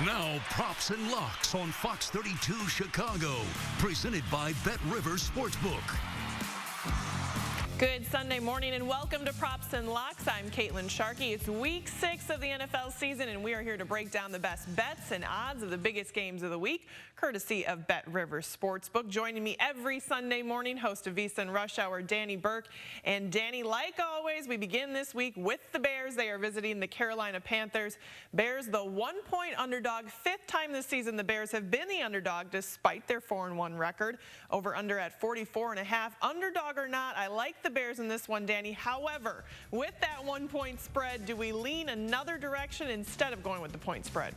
Now, Props and Locks on Fox 32 Chicago, presented by Bet Rivers Sportsbook. Good Sunday morning and welcome to Props and Locks. I'm Caitlin Sharkey. It's week 6 of the NFL season and we are here to break down the best bets and odds of the biggest games of the week, courtesy of Bet Rivers Sportsbook. Joining me every Sunday morning, host of VSiN Rush Hour, Danny Burke. And Danny, like always, we begin this week with the Bears. They are visiting the Carolina Panthers. Bears, the 1-point underdog. 5th time this season the Bears have been the underdog despite their 4-1 record. Over under at 44.5. Underdog or not, I like the Bears in this one, Danny. However, with that 1-point spread, do we lean another direction instead of going with the point spread?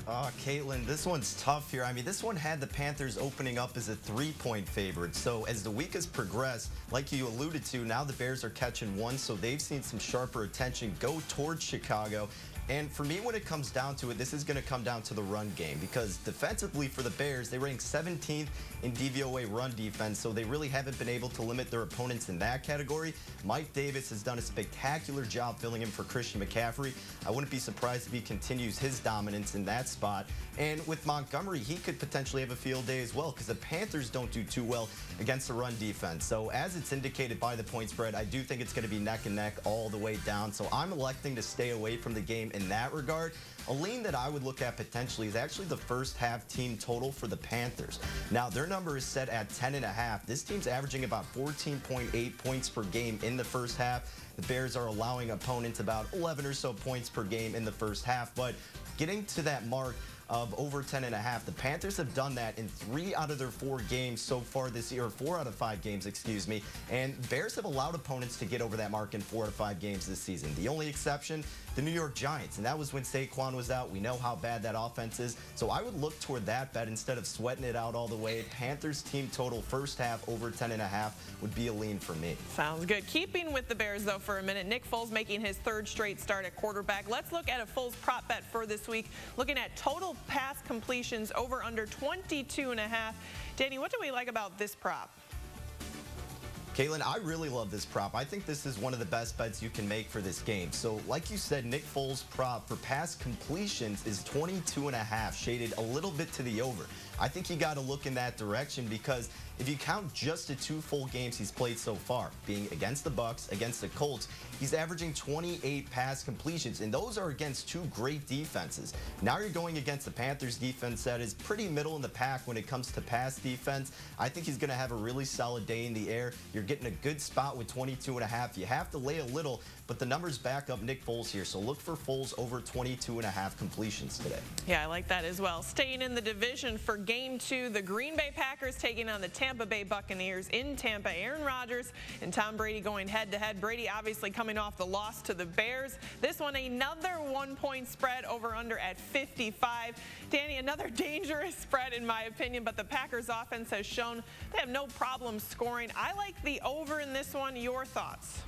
Oh, Caitlin, this one's tough here. I mean, this one had the Panthers opening up as a 3-point favorite. So as the week has progressed, like you alluded to, now the Bears are catching one, so they've seen some sharper attention go towards Chicago. And for me, when it comes down to it, this is going to come down to the run game because defensively for the Bears, they rank 17th in DVOA run defense, so they really haven't been able to limit their opponents in that category. Mike Davis has done a spectacular job filling in for Christian McCaffrey. I wouldn't be surprised if he continues his dominance in that spot. And with Montgomery, he could potentially have a field day as well because the Panthers don't do too well against the run defense. So as it's indicated by the point spread, I do think it's going to be neck and neck all the way down. So I'm electing to stay away from the game in that regard. A lean that I would look at potentially is actually the first half team total for the Panthers. Now, their number is set at 10.5. This team's averaging about 14.8 points per game in the first half. The Bears are allowing opponents about 11 or so points per game in the first half, but getting to that mark of over 10.5. The Panthers have done that in 3 out of their 4 games so far this year, or 4 out of 5 games, excuse me. And Bears have allowed opponents to get over that mark in 4 out of 5 games this season. The only exception, the New York Giants, and that was when Saquon was out. We know how bad that offense is. So I would look toward that bet instead of sweating it out all the way. Panthers team total first half over 10.5 would be a lean for me. Sounds good. Keeping with the Bears, though, for a minute, Nick Foles making his 3rd straight start at quarterback. Let's look at a Foles prop bet for this week, looking at total pass completions over under 22.5. Danny, what do we like about this prop? Caitlin, I really love this prop. I think this is one of the best bets you can make for this game. So, like you said, Nick Foles' prop for pass completions is 22.5, shaded a little bit to the over. I think you got to look in that direction because if you count just the 2 full games he's played so far, being against the Bucs, against the Colts, he's averaging 28 pass completions, and those are against 2 great defenses. Now you're going against the Panthers defense that is pretty middle in the pack when it comes to pass defense. I think he's going to have a really solid day in the air. You're getting a good spot with 22.5. You have to lay a little, but the numbers back up Nick Foles here, so look for Foles over 22.5 completions today. Yeah, I like that as well. Staying in the division for Game 2, the Green Bay Packers taking on the Tampa Bay Buccaneers in Tampa. Aaron Rodgers and Tom Brady going head-to-head. Brady obviously coming off the loss to the Bears. This one, another 1-point spread over under at 55. Danny, another dangerous spread in my opinion, but the Packers offense has shown they have no problem scoring. I like the over in this one. Your thoughts?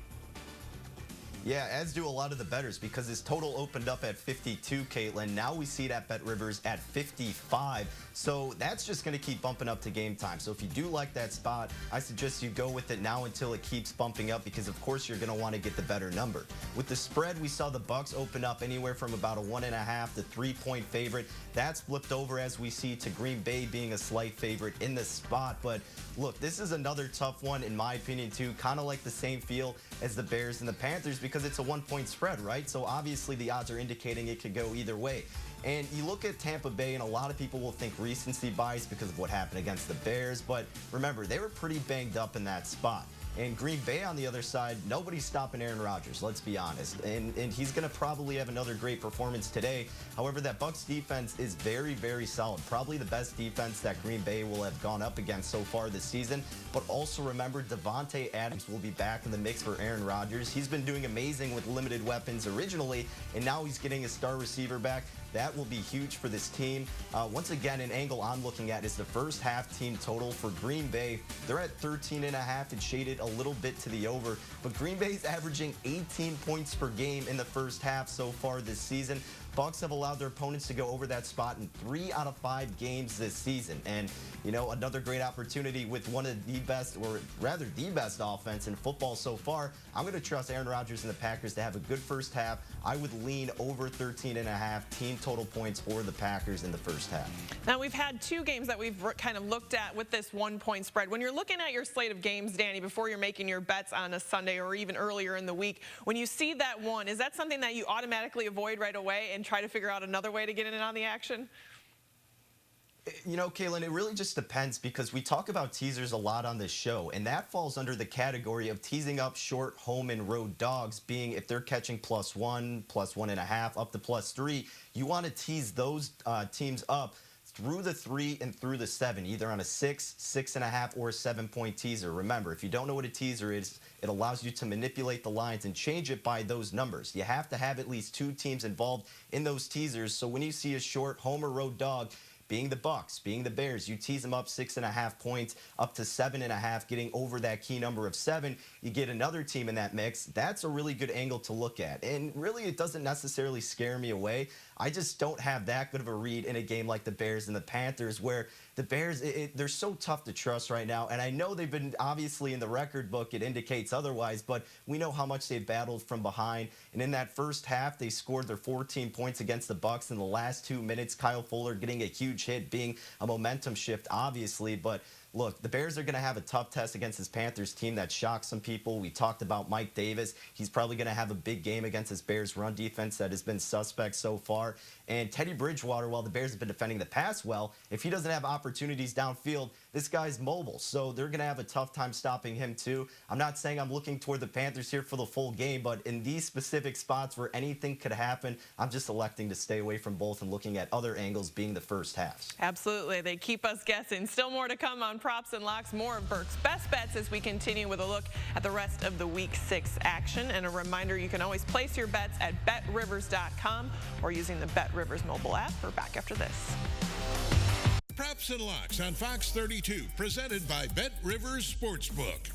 Yeah, as do a lot of the bettors because his total opened up at 52, Caitlin. Now we see it at Bet Rivers at 55. So that's just going to keep bumping up to game time. So if you do like that spot, I suggest you go with it now until it keeps bumping up because, of course, you're going to want to get the better number. With the spread, we saw the Bucs open up anywhere from about a 1.5 to 3-point favorite. That's flipped over as we see to Green Bay being a slight favorite in the spot. But look, this is another tough one in my opinion too, kind of like the same feel as the Bears and the Panthers because it's a 1-point spread, right? So obviously the odds are indicating it could go either way. And you look at Tampa Bay, and a lot of people will think recency bias because of what happened against the Bears. But remember, they were pretty banged up in that spot. And Green Bay on the other side, nobody's stopping Aaron Rodgers, let's be honest. And he's going to probably have another great performance today. However, that Bucs defense is very, very solid. Probably the best defense that Green Bay will have gone up against so far this season. But also remember, Davante Adams will be back in the mix for Aaron Rodgers. He's been doing amazing with limited weapons originally, and now he's getting a star receiver back. That will be huge for this team. Once again, an angle I'm looking at is the first half team total for Green Bay. They're at 13.5 and shaded a little bit to the over. But Green Bay's averaging 18 points per game in the first half so far this season. Bucs have allowed their opponents to go over that spot in 3 out of 5 games this season. And, you know, another great opportunity with one of the best, or rather the best offense in football so far. I'm going to trust Aaron Rodgers and the Packers to have a good first half. I would lean over 13.5 team total points for the Packers in the first half. Now, we've had 2 games that we've kind of looked at with this 1-point spread. When you're looking at your slate of games, Danny, before you're making your bets on a Sunday or even earlier in the week, when you see that one, is that something that you automatically avoid right away and try to figure out another way to get in on the action? You know, Caitlin, it really just depends because we talk about teasers a lot on this show, and that falls under the category of teasing up short home and road dogs, being if they're catching +1, +1.5, up to +3, you want to tease those teams up through the 3 and through the 7, either on a 6, 6.5, or a 7-point teaser. Remember, if you don't know what a teaser is, it allows you to manipulate the lines and change it by those numbers. You have to have at least 2 teams involved in those teasers. So when you see a short home or road dog, being the Bucs, being the Bears, you tease them up 6.5 points, up to 7.5, getting over that key number of 7. You get another team in that mix. That's a really good angle to look at. And really, it doesn't necessarily scare me away. I just don't have that good of a read in a game like the Bears and the Panthers, where the Bears, they're so tough to trust right now. And I know they've been, obviously, in the record book, it indicates otherwise, but we know how much they've battled from behind. And in that first half, they scored their 14 points against the Bucs in the last 2 minutes. Kyle Fuller getting a huge hit, being a momentum shift, obviously. But look, the Bears are going to have a tough test against this Panthers team that shocked some people. We talked about Mike Davis. He's probably going to have a big game against this Bears run defense that has been suspect so far. And Teddy Bridgewater, while the Bears have been defending the pass well, if he doesn't have opportunities downfield, this guy's mobile. So they're going to have a tough time stopping him too. I'm not saying I'm looking toward the Panthers here for the full game, but in these specific spots where anything could happen, I'm just electing to stay away from both and looking at other angles, being the first halves. Absolutely. They keep us guessing. Still more to come on Props and Locks. More of Burke's best bets as we continue with a look at the rest of the Week 6 action. And a reminder, you can always place your bets at betrivers.com or using the BetRivers mobile app. We're back after this. Props and Locks on Fox 32, presented by BetRivers Sportsbook.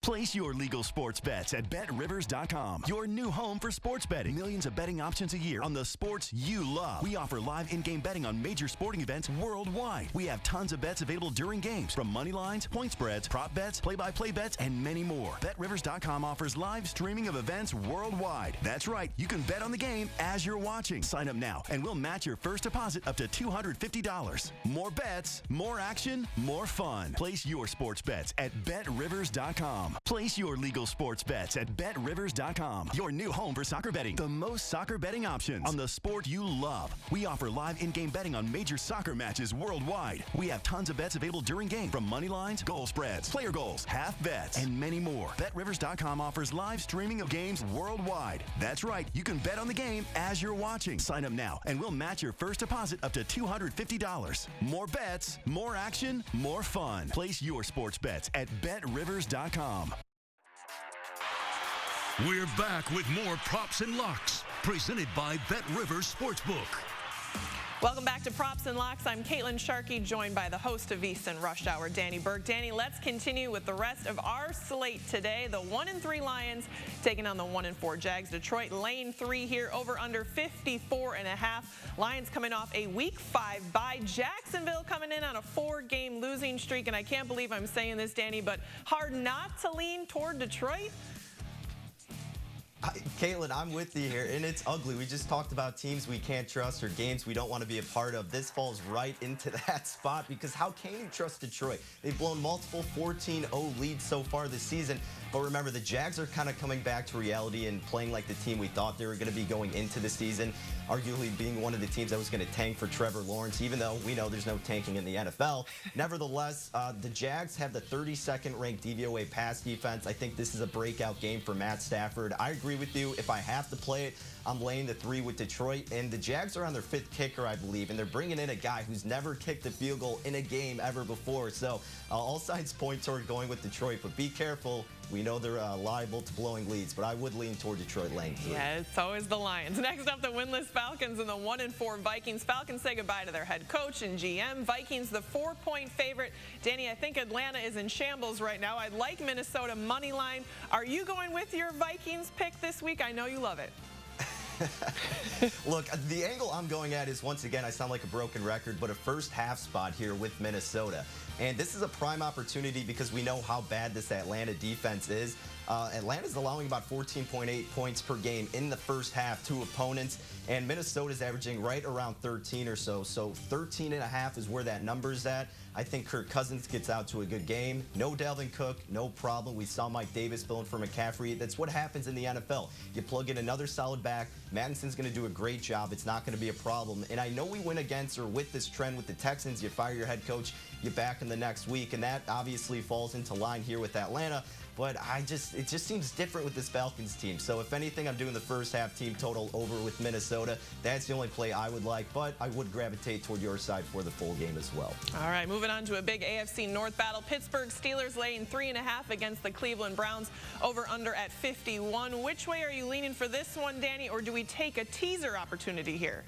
Place your legal sports bets at BetRivers.com, your new home for sports betting. Millions of betting options a year on the sports you love. We offer live in-game betting on major sporting events worldwide. We have tons of bets available during games, from money lines, point spreads, prop bets, play-by-play bets, and many more. BetRivers.com offers live streaming of events worldwide. That's right, you can bet on the game as you're watching. Sign up now, and we'll match your first deposit up to $250. More bets, more action, more fun. Place your sports bets at BetRivers.com. Place your legal sports bets at BetRivers.com, your new home for soccer betting. The most soccer betting options on the sport you love. We offer live in-game betting on major soccer matches worldwide. We have tons of bets available during game, from money lines, goal spreads, player goals, half bets, and many more. BetRivers.com offers live streaming of games worldwide. That's right, you can bet on the game as you're watching. Sign up now, and we'll match your first deposit up to $250. More bets, more action, more fun. Place your sports bets at BetRivers.com. We're back with more Props and Locks, presented by BetRivers Sportsbook. Welcome back to Props and Locks. I'm Caitlin Sharkey, joined by the host of VSiN Rush Hour, Danny Burke. Danny, let's continue with the rest of our slate today. The 1-3 Lions taking on the 1-4 Jags. Detroit lane 3 here, over under 54.5. Lions coming off a Week 5 bye. Jacksonville coming in on a 4-game losing streak, and I can't believe I'm saying this, Danny, but hard not to lean toward Detroit. Caitlin, I'm with you here, and it's ugly. We just talked about teams we can't trust or games we don't want to be a part of. This falls right into that spot because how can you trust Detroit? They've blown multiple 14-0 leads so far this season. But remember, the Jags are kind of coming back to reality and playing like the team we thought they were going to be going into the season, arguably being one of the teams that was going to tank for Trevor Lawrence, even though we know there's no tanking in the NFL. Nevertheless, the Jags have the 32nd ranked DVOA pass defense. I think this is a breakout game for Matt Stafford. I agree with you. If I have to play it, I'm laying the 3 with Detroit. And the Jags are on their 5th kicker, I believe, and they're bringing in a guy who's never kicked a field goal in a game ever before. So all signs point toward going with Detroit, but be careful. We know they're liable to blowing leads, but I would lean toward Detroit laying 3. Yeah, it's always the Lions. Next up, the winless Falcons and the 1-4 Vikings. Falcons say goodbye to their head coach and GM. Vikings, the 4-point favorite. Danny, I think Atlanta is in shambles right now. I like Minnesota money line. Are you going with your Vikings pick this week? I know you love it. Look, the angle I'm going at is, once again, I sound like a broken record, but a first half spot here with Minnesota. And this is a prime opportunity because we know how bad this Atlanta defense is. Atlanta's allowing about 14.8 points per game in the first half to opponents, and Minnesota's averaging right around 13 or so. So 13.5 is where that number's at. I think Kirk Cousins gets out to a good game. No Dalvin Cook, no problem. We saw Mike Davis filling for McCaffrey. That's what happens in the NFL. You plug in another solid back. Mattinson's going to do a great job. It's not going to be a problem. And I know we win against or with this trend with the Texans. You fire your head coach, you're back in the next week, and that obviously falls into line here with Atlanta. But it just seems different with this Falcons team. So if anything, I'm doing the first half team total over with Minnesota. That's the only play I would like, but I would gravitate toward your side for the full game as well. All right, moving on to a big AFC North battle. Pittsburgh Steelers laying 3.5 against the Cleveland Browns. Over under at 51. Which way are you leaning for this one, Danny, or do we take a teaser opportunity here?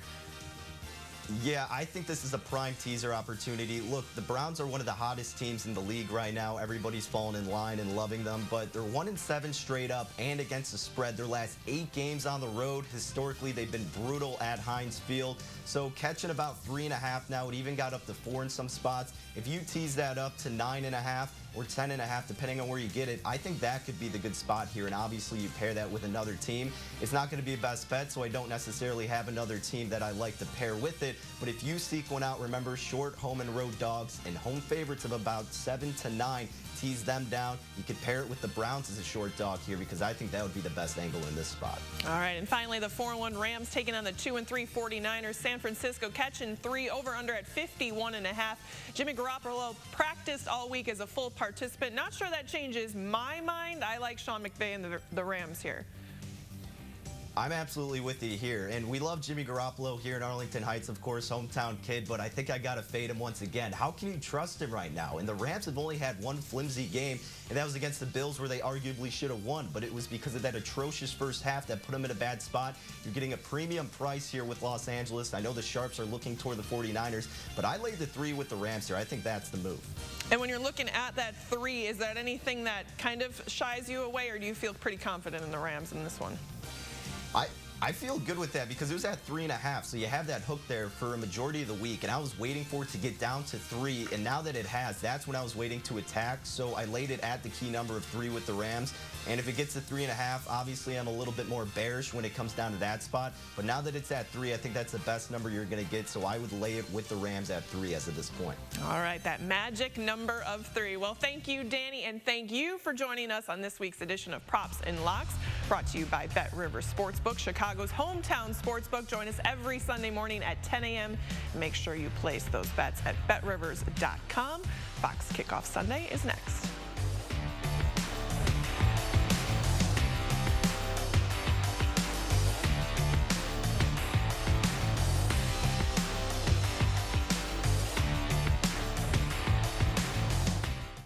Yeah, I think this is a prime teaser opportunity. Look, the Browns are one of the hottest teams in the league right now. Everybody's falling in line and loving them, but they're 1-7 straight up and against the spread. Their last 8 games on the road, historically, they've been brutal at Heinz Field. So catching about 3.5 now. It even got up to 4 in some spots. If you tease that up to 9.5 or 10.5, depending on where you get it, I think that could be the good spot here. And obviously, you pair that with another team. It's not going to be a best bet, so I don't necessarily have another team that I like to pair with it. But if you seek one out, remember, short home and road dogs and home favorites of about 7 to 9. Tease them down. You could pair it with the Browns as a short dog here because I think that would be the best angle in this spot. All right, and finally, the 4-1 Rams taking on the 2-3 49ers. San Francisco catching 3, over under at 51.5. Jimmy Garoppolo practiced all week as a full participant. Not sure that changes my mind. I like Sean McVay and the Rams here. I'm absolutely with you here, and we love Jimmy Garoppolo here in Arlington Heights, of course, hometown kid, but I think I got to fade him once again. How can you trust him right now? And the Rams have only had one flimsy game, and that was against the Bills where they arguably should have won, but it was because of that atrocious first half that put them in a bad spot. You're getting a premium price here with Los Angeles. I know the Sharps are looking toward the 49ers, but I laid the 3 with the Rams here. I think that's the move. And when you're looking at that 3, is that anything that kind of shies you away, or do you feel pretty confident in the Rams in this one? I feel good with that because it was at 3.5, so you have that hook there for a majority of the week, and I was waiting for it to get down to 3, and now that it has, that's when I was waiting to attack, so I laid it at the key number of 3 with the Rams, and if it gets to 3.5, obviously I'm a little bit more bearish when it comes down to that spot, but now that it's at 3, I think that's the best number you're going to get, so I would lay it with the Rams at 3 as of this point. All right, that magic number of 3. Well, thank you, Danny, and thank you for joining us on this week's edition of Props and Locks, brought to you by Bet Rivers Sportsbook, Chicago's hometown sportsbook. Join us every Sunday morning at 10 a.m. Make sure you place those bets at betrivers.com. Fox Kickoff Sunday is next.